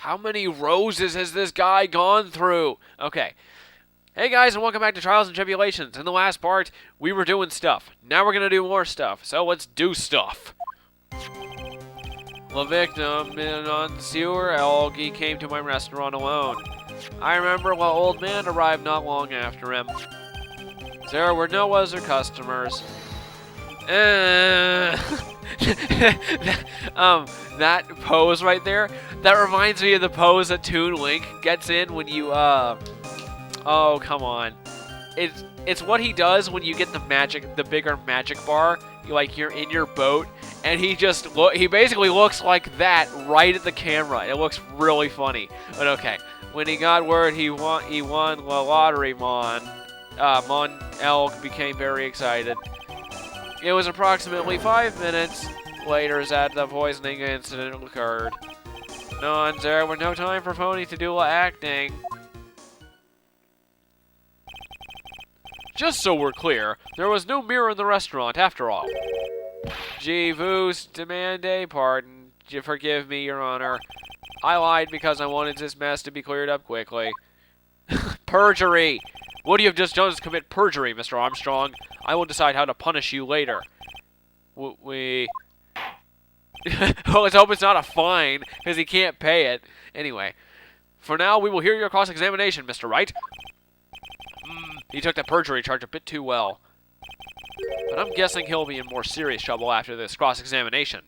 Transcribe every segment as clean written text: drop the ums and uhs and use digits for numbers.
How many roses has this guy gone through? Okay. Hey guys, and welcome back to Trials and Tribulations. In the last part, we were doing stuff. Now we're gonna do more stuff. So let's do stuff. The victim on sewer algae came to my restaurant alone. I remember the old man arrived not long after him. There were no other customers. That pose right there, that reminds me of the pose that Toon Link gets in when you, oh, come on. It's what he does when you get the bigger magic bar, you're in your boat, and he basically looks like that right at the camera. It looks really funny. But okay, when he got word he won the lottery, Mon Elk became very excited. It was approximately 5 minutes later that the poisoning incident occurred. There was no time for Pony to do acting. Just so we're clear, there was no mirror in the restaurant after all. Jeevoos, demand a pardon. Forgive me, Your Honor. I lied because I wanted this mess to be cleared up quickly. Perjury! What you have just done is commit perjury, Mr. Armstrong. I will decide how to punish you later. Well, let's hope it's not a fine, because he can't pay it. Anyway, for now, we will hear your cross-examination, Mr. Wright. He took the perjury charge a bit too well. But I'm guessing he'll be in more serious trouble after this cross-examination.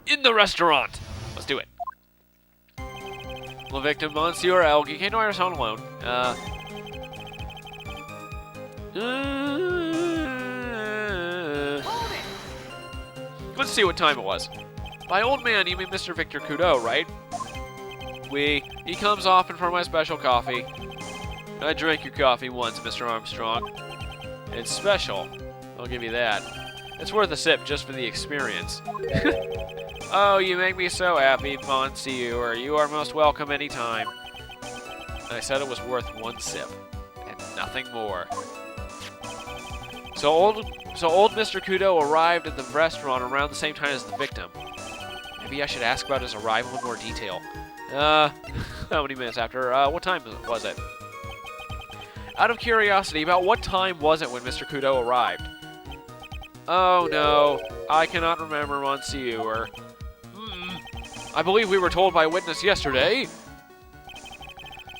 In the restaurant! Let's do it. The victim, Monsieur Algae, came to my restaurant alone. Let's see what time it was. By old man, you mean Mr. Victor Kudo, right? He comes often for my special coffee. I drank your coffee once, Mr. Armstrong. It's special. I'll give you that. It's worth a sip just for the experience. Oh, you make me so happy, Monsieur. You are most welcome anytime. I said it was worth one sip, and nothing more. So old Mr. Kudo arrived at the restaurant around the same time as the victim. Maybe I should ask about his arrival in more detail. How many minutes after? What time was it? Out of curiosity, about what time was it when Mr. Kudo arrived? Oh no, I cannot remember, Monsieur. I believe we were told by a witness yesterday.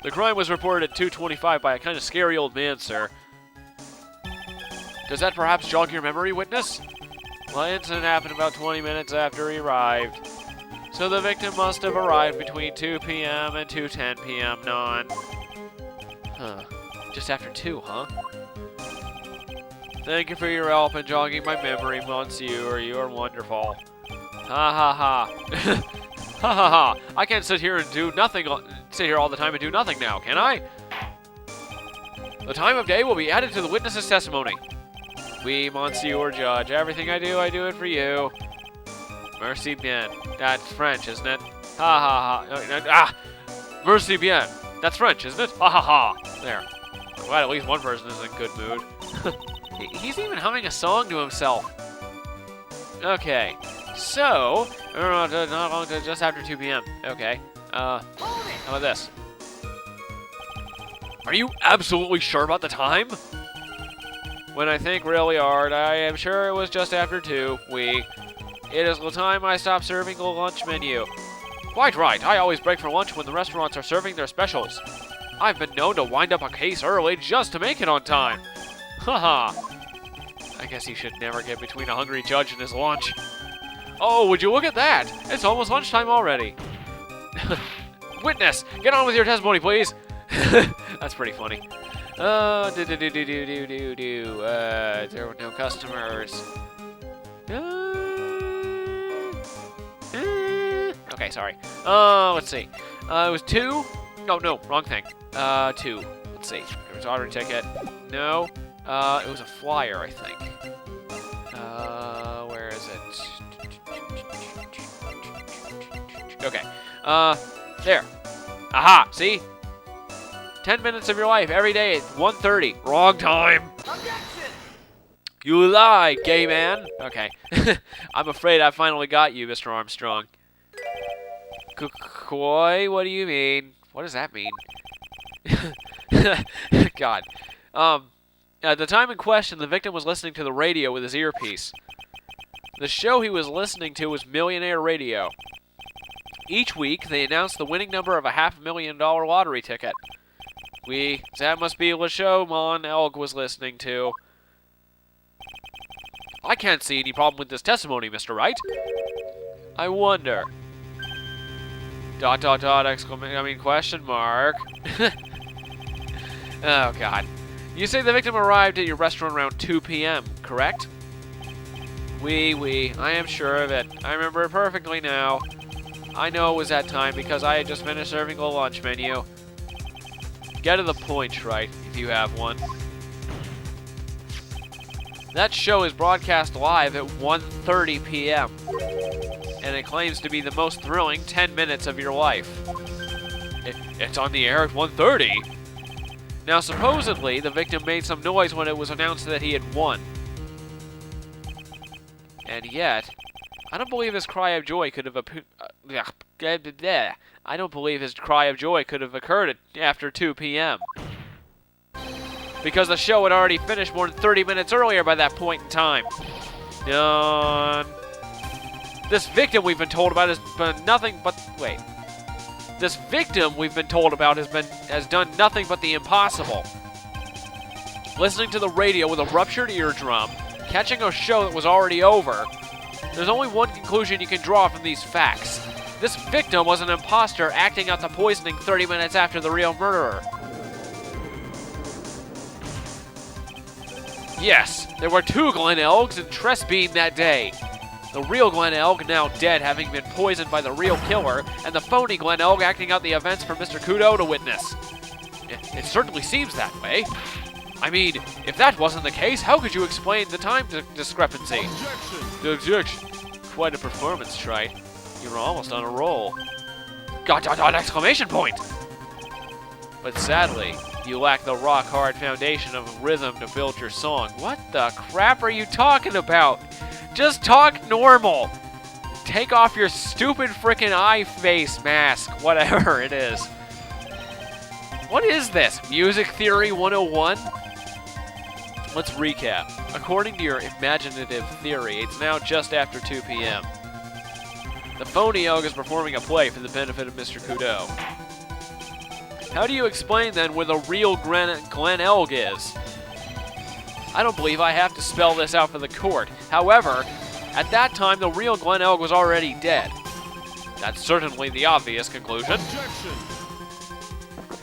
The crime was reported at 2:25 by a kind of scary old man, sir. Does that perhaps jog your memory, witness? Well, the incident happened about 20 minutes after he arrived. So the victim must have arrived between 2 p.m. and 2:10 p.m. non. Huh. Just after 2, huh? Thank you for your help in jogging my memory, Monsieur. You are wonderful. Ha ha ha. Ha ha ha. I can't sit here all the time and do nothing now, can I? The time of day will be added to the witness's testimony. Oui, Monsieur Judge. Everything I do it for you. Merci bien. That's French, isn't it? Ha ha ha. Ah! Merci bien. That's French, isn't it? Ha ha ha. There. I'm glad at least one person is in a good mood. He's even humming a song to himself. Okay. So, just after 2 p.m. Okay. How about this? Are you absolutely sure about the time? When I think really hard, I am sure it was just after 2. It is the time I stopped serving the lunch menu. Quite right. I always break for lunch when the restaurants are serving their specials. I've been known to wind up a case early just to make it on time. Haha. I guess you should never get between a hungry judge and his lunch. Oh, would you look at that? It's almost lunchtime already. Witness, get on with your testimony, please. That's pretty funny. There were no customers. Okay, sorry. Let's see. It was 2? No, wrong thing. 2. Let's see. There was an order ticket. No. It was a flyer, I think. Where is it? Okay. There. Aha, see? 10 minutes of your life every day at 1:30. Wrong time. Objection! You lie, gay man. Okay. I'm afraid I finally got you, Mr. Armstrong. Coy? What do you mean? What does that mean? God. At the time in question, the victim was listening to the radio with his earpiece. The show he was listening to was Millionaire Radio. Each week, they announced the winning number of a $500,000 lottery ticket. That must be the show Mon Elg was listening to. I can't see any problem with this testimony, Mr. Wright. I wonder. ... question mark. Oh, God. You say the victim arrived at your restaurant around 2 p.m., correct? I am sure of it. I remember it perfectly now. I know it was that time because I had just finished serving the lunch menu. Get to the point, Wright, if you have one. That show is broadcast live at 1:30 p.m. and it claims to be the most thrilling 10 minutes of your life. It's on the air at 1:30? Now, supposedly, the victim made some noise when it was announced that he had won. And yet, I don't believe his cry of joy could have I don't believe his cry of joy could have occurred after 2 p.m. because the show had already finished more than 30 minutes earlier by that point in time. This victim we've been told about has been nothing but... Wait. This victim we've been told about has done nothing but the impossible. Listening to the radio with a ruptured eardrum, catching a show that was already over. There's only one conclusion you can draw from these facts. This victim was an imposter acting out the poisoning 30 minutes after the real murderer. Yes, there were 2 Glen Elgs in Tressbean that day. The real Glen Elg now dead, having been poisoned by the real killer, and the phony Glen Elg acting out the events for Mr. Kudo to witness. It certainly seems that way. I mean, if that wasn't the case, how could you explain the time discrepancy? Objection. Quite a performance, Wright. You were almost on a roll. ... exclamation point! But sadly, you lack the rock-hard foundation of rhythm to build your song. What the crap are you talking about? Just talk normal. Take off your stupid frickin' eye face mask, whatever it is. What is this? Music Theory 101? Let's recap. According to your imaginative theory, it's now just after 2 p.m. The phony Elg is performing a play for the benefit of Mr. Kudo. How do you explain, then, where the real Glen Elg is? I don't believe I have to spell this out for the court. However, at that time, the real Glen Elg was already dead. That's certainly the obvious conclusion. Objection.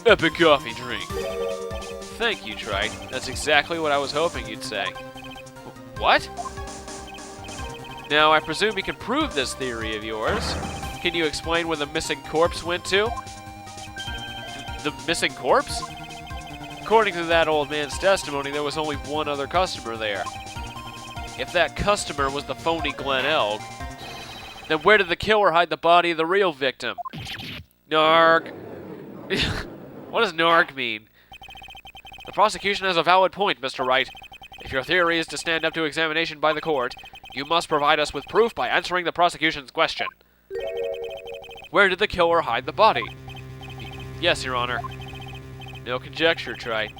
Epic coffee drink. Thank you, Wright. That's exactly what I was hoping you'd say. What? Now, I presume you can prove this theory of yours. Can you explain where the missing corpse went to? The missing corpse? According to that old man's testimony, there was only one other customer there. If that customer was the phony Glen Elg, then where did the killer hide the body of the real victim? Narg. What does narg mean? The prosecution has a valid point, Mr. Wright. If your theory is to stand up to examination by the court, you must provide us with proof by answering the prosecution's question. Where did the killer hide the body? Yes, Your Honor. No conjecture, Wright.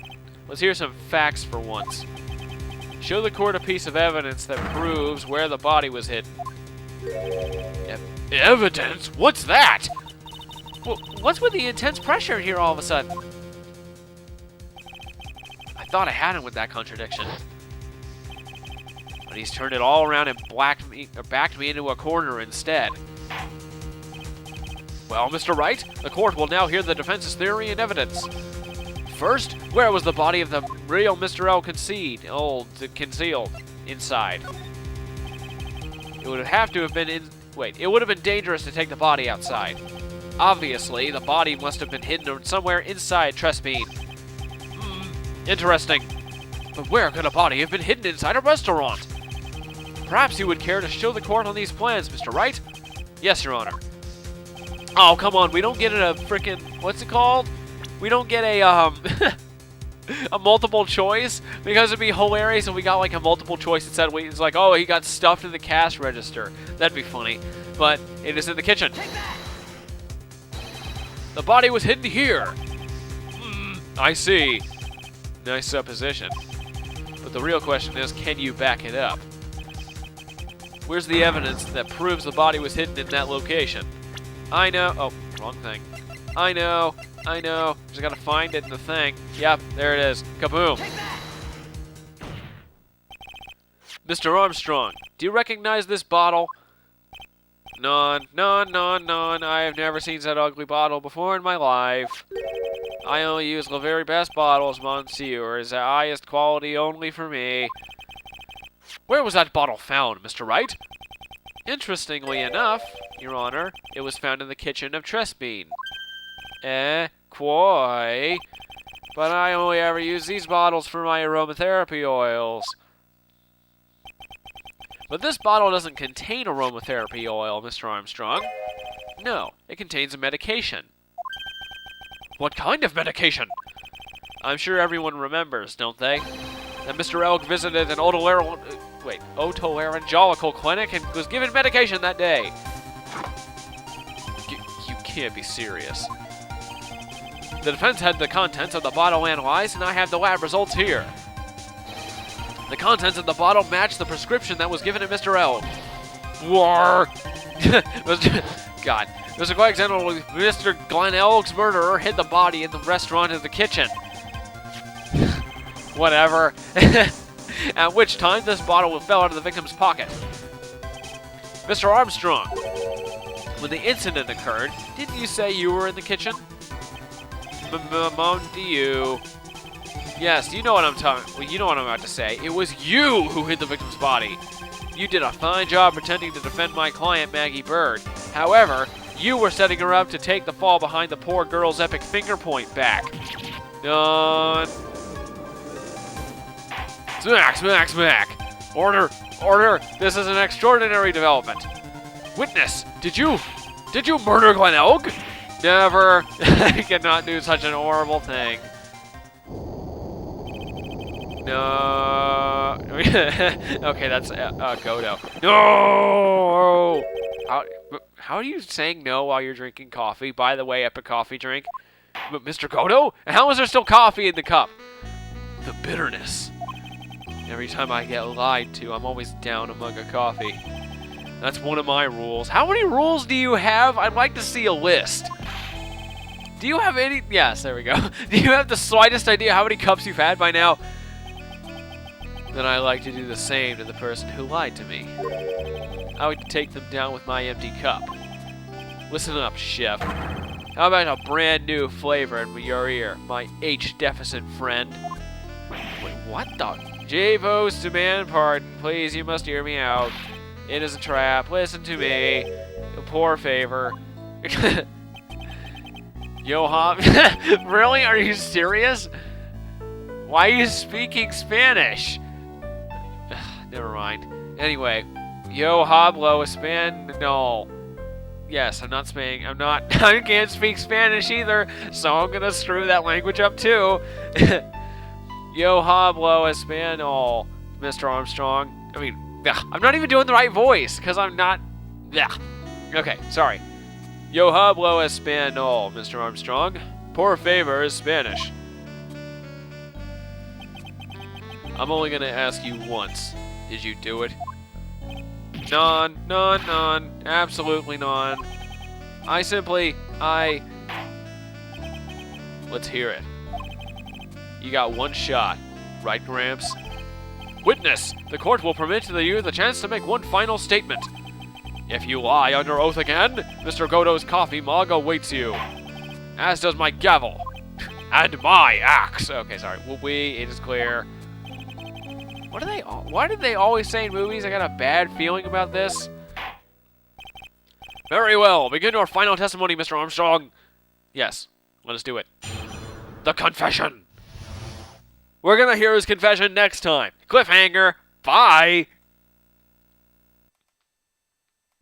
Let's hear some facts for once. Show the court a piece of evidence that proves where the body was hidden. Evidence? What's that? What's with the intense pressure here all of a sudden? I thought I had him with that contradiction. But he's turned it all around and backed me into a corner instead. Well, Mr. Wright, the court will now hear the defense's theory and evidence. First, where was the body of the real Mr. L concealed inside? It would have to have been it would have been dangerous to take the body outside. Obviously, the body must have been hidden somewhere inside Tressbean. Interesting. But where could a body have been hidden inside a restaurant? Perhaps you would care to show the court on these plans, Mr. Wright? Yes, Your Honor. Oh, come on, we don't get a frickin', what's it called? We don't get a, a multiple choice? Because it'd be hilarious if we got like a multiple choice and said, it's like, oh, he got stuffed in the cash register. That'd be funny. But it is in the kitchen. The body was hidden here. I see. Nice supposition. But the real question is, can you back it up? Where's the evidence that proves the body was hidden in that location? I know. Oh, wrong thing. I know. Just gotta find it in the thing. Yep, there it is. Kaboom. Mr. Armstrong, do you recognize this bottle? None. I have never seen that ugly bottle before in my life. I only use the very best bottles, monsieur. Is the highest quality only for me. Where was that bottle found, Mr. Wright? Interestingly enough, Your Honor, it was found in the kitchen of Tressbean. Quoy. But I only ever use these bottles for my aromatherapy oils. But this bottle doesn't contain aromatherapy oil, Mr. Armstrong. No, it contains a medication. What kind of medication? I'm sure everyone remembers, don't they? That Mr. Elk visited an otolaryngological clinic and was given medication that day. You can't be serious. The defense had the contents of the bottle analyzed, and I have the lab results here. The contents of the bottle match the prescription that was given to Mr. Elk. War. God. Mr. Coincidental, Mr. Glenn Elk's murderer hid the body in the restaurant in the kitchen. Whatever. At which time this bottle fell out of the victim's pocket. Mr. Armstrong, when the incident occurred, didn't you say you were in the kitchen? Do you? Yes, you know what I'm talking. Well, you know what I'm about to say. It was you who hid the victim's body. You did a fine job pretending to defend my client, Maggie Bird. However, you were setting her up to take the fall behind the poor girl's epic finger point back. Done. Smack. Order. This is an extraordinary development. Witness, did you murder Glenn Elk? Never. I cannot do such an horrible thing. No. Okay, that's Godo. No. How are you saying no while you're drinking coffee? By the way, epic coffee drink. But Mr. Godo? How is there still coffee in the cup? The bitterness. Every time I get lied to, I'm always down a mug of coffee. That's one of my rules. How many rules do you have? I'd like to see a list. Do you have any? Yes, there we go. Do you have the slightest idea how many cups you've had by now? Then I like to do the same to the person who lied to me. I would take them down with my empty cup. Listen up, chef. How about a brand new flavor in your ear, my H-deficit friend? Wait, what the? J-Vos demand pardon. Please, you must hear me out. It is a trap. Listen to me. A poor favor. Yo, Hob. Really? Are you serious? Why are you speaking Spanish? Never mind. Anyway, yo hablo Espanol. Yes, I'm not Spain. I can't speak Spanish either, so I'm gonna screw that language up too. Yo hablo Espanol, Mr. Armstrong. I mean, I'm not even doing the right voice because I'm not. Okay, sorry. Yo hablo Espanol, Mr. Armstrong. Por favor is Spanish. I'm only gonna ask you once. Did you do it? None. Absolutely none. Let's hear it. You got one shot, right, Gramps? Witness, the court will permit you the chance to make one final statement. If you lie under oath again, Mr. Godo's coffee mug awaits you. As does my gavel. And my axe. Okay, sorry. It is clear. Why did they always say in movies? I got a bad feeling about this. Very well. Begin your final testimony, Mr. Armstrong. Yes. Let us do it. The confession. We're gonna hear his confession next time. Cliffhanger. Bye.